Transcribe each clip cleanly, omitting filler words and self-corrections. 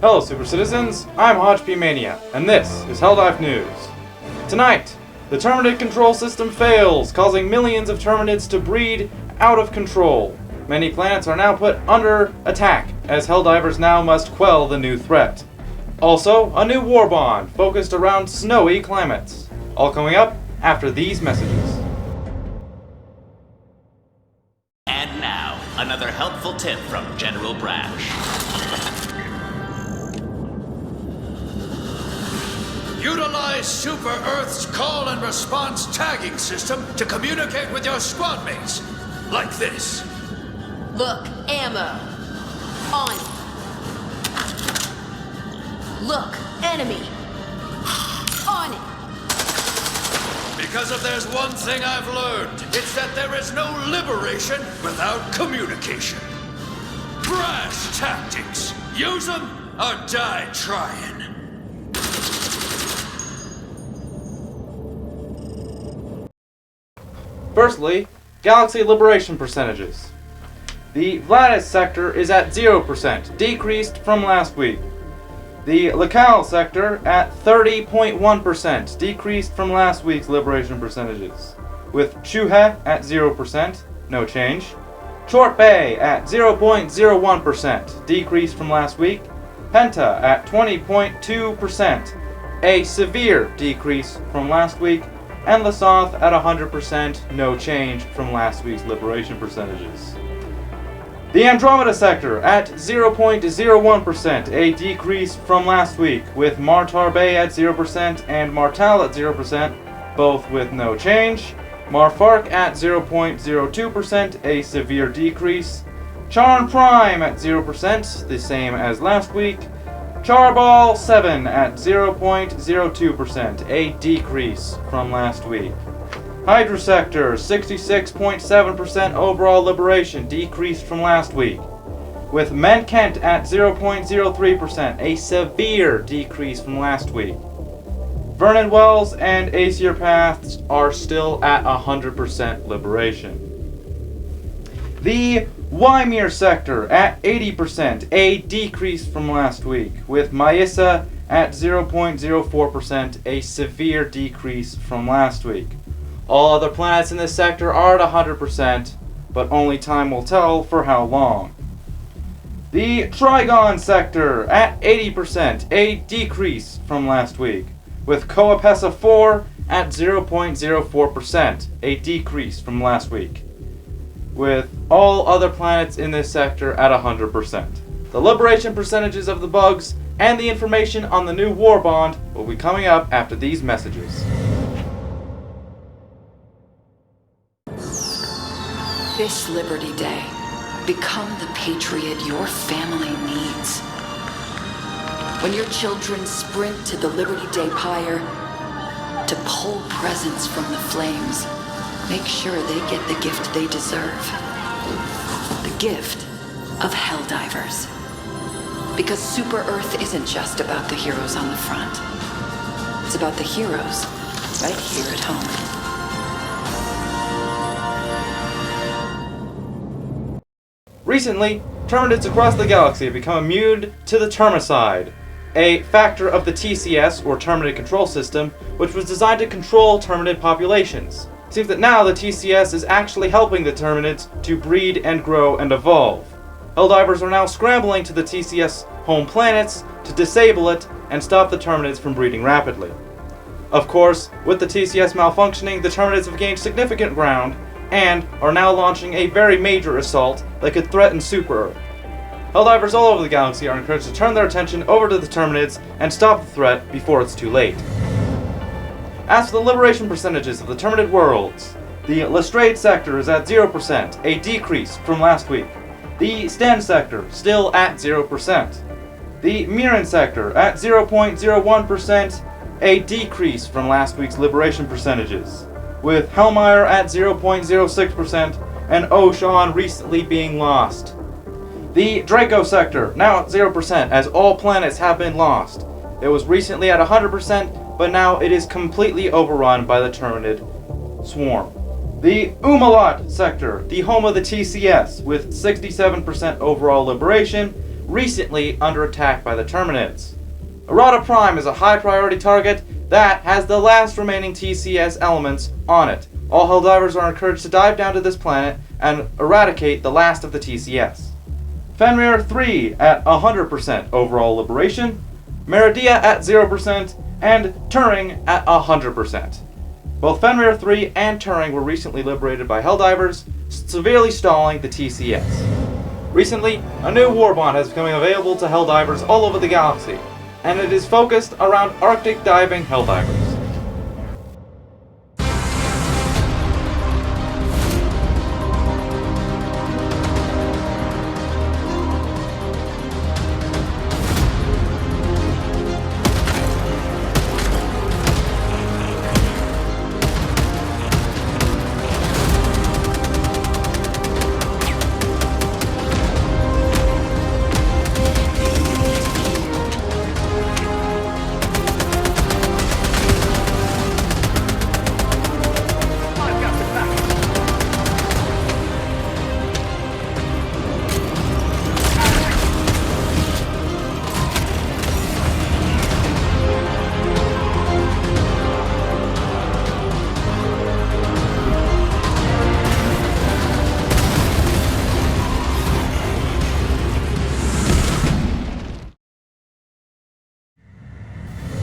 Hello Super Citizens, I'm Hodge Mania, and this is HELLDIVE News. Tonight, the Terminid control system fails, causing millions of Terminids to breed out of control. Many planets are now put under attack, as Helldivers now must quell the new threat. Also, a new war bond focused around snowy climates. All coming up after these messages. And now, another helpful tip from General Brash. Utilize Super Earth's call and response tagging system to communicate with your squad mates. Like this. Look, ammo. On. Look, enemy. On it. Because if there's one thing I've learned, it's that there is no liberation without communication. Brash tactics. Use them or die trying. Firstly, galaxy liberation percentages. The Vladis sector is at 0%, decreased from last week. The Lacal sector at 30.1%, decreased from last week's liberation percentages. With Shuhe at 0%, no change. Short Bay at 0.01%, decreased from last week. Penta at 20.2%, a severe decrease from last week. And Lasoth at 100%, no change from last week's liberation percentages. The Andromeda sector at 0.01%, a decrease from last week, with Martar Bay at 0% and Martal at 0%, both with no change. Marfark at 0.02%, a severe decrease. Charn Prime at 0%, the same as last week. Charball 7 at 0.02%, a decrease from last week. Hydra Sector 66.7% overall liberation, decreased from last week. With Menkent at 0.03%, a severe decrease from last week. Vernon Wells and Aesir Paths are still at 100% liberation. The Wymere sector at 80%, a decrease from last week, with Maissa at 0.04%, a severe decrease from last week. All other planets in this sector are at 100%, but only time will tell for how long. The Trigon sector at 80%, a decrease from last week, with Coapessa 4 at 0.04%, a decrease from last week, with all other planets in this sector at 100%. The liberation percentages of the bugs and the information on the new war bond will be coming up after these messages. This Liberty Day, become the patriot your family needs. When your children sprint to the Liberty Day pyre to pull presents from the flames, make sure they get the gift they deserve. The gift of Helldivers. Because Super Earth isn't just about the heroes on the front. It's about the heroes right here at home. Recently, Terminids across the galaxy have become immune to the Termicide, a factor of the TCS, or Terminid Control System, which was designed to control Terminid populations. It seems that now the TCS is actually helping the Terminids to breed and grow and evolve. Helldivers are now scrambling to the TCS home planets to disable it and stop the Terminids from breeding rapidly. Of course, with the TCS malfunctioning, the Terminids have gained significant ground and are now launching a very major assault that could threaten Super Earth. Helldivers all over the galaxy are encouraged to turn their attention over to the Terminids and stop the threat before it's too late. As for the liberation percentages of the Terminid worlds, the Lestrade sector is at 0%, a decrease from last week. The Sten sector, still at 0%. The Mirren sector, at 0.01%, a decrease from last week's liberation percentages, with Helmire at 0.06% and Oshan recently being lost. The Draco sector, now at 0%, as all planets have been lost. It was recently at 100%, but now it is completely overrun by the Terminid swarm. The Umalat sector, the home of the TCS, with 67% overall liberation, recently under attack by the Terminids. Errata Prime is a high priority target that has the last remaining TCS elements on it. All Helldivers are encouraged to dive down to this planet and eradicate the last of the TCS. Fenrir 3 at 100% overall liberation, Meridia at 0%, and Turing at 100%. Both Fenrir 3 and Turing were recently liberated by Helldivers, severely stalling the TCS. Recently, a new warbond has become available to Helldivers all over the galaxy, and it is focused around Arctic diving Helldivers.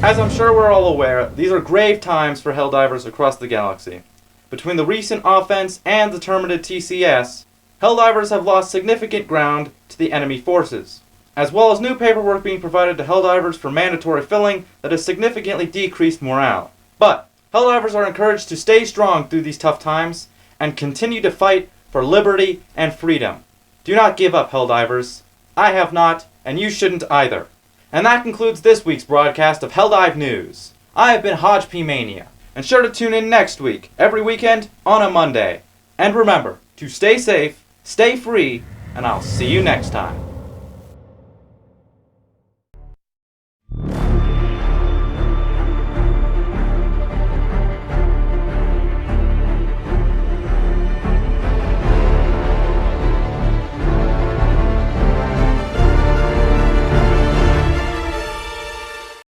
As I'm sure we're all aware, these are grave times for Helldivers across the galaxy. Between the recent offense and the Terminid TCS, Helldivers have lost significant ground to the enemy forces, as well as new paperwork being provided to Helldivers for mandatory filling that has significantly decreased morale. But Helldivers are encouraged to stay strong through these tough times and continue to fight for liberty and freedom. Do not give up, Helldivers. I have not, and you shouldn't either. And that concludes this week's broadcast of HELLDIVE News. I have been Hodge P Mania, and sure to tune in next week, every weekend, on a Monday. And remember, to stay safe, stay free, and I'll see you next time.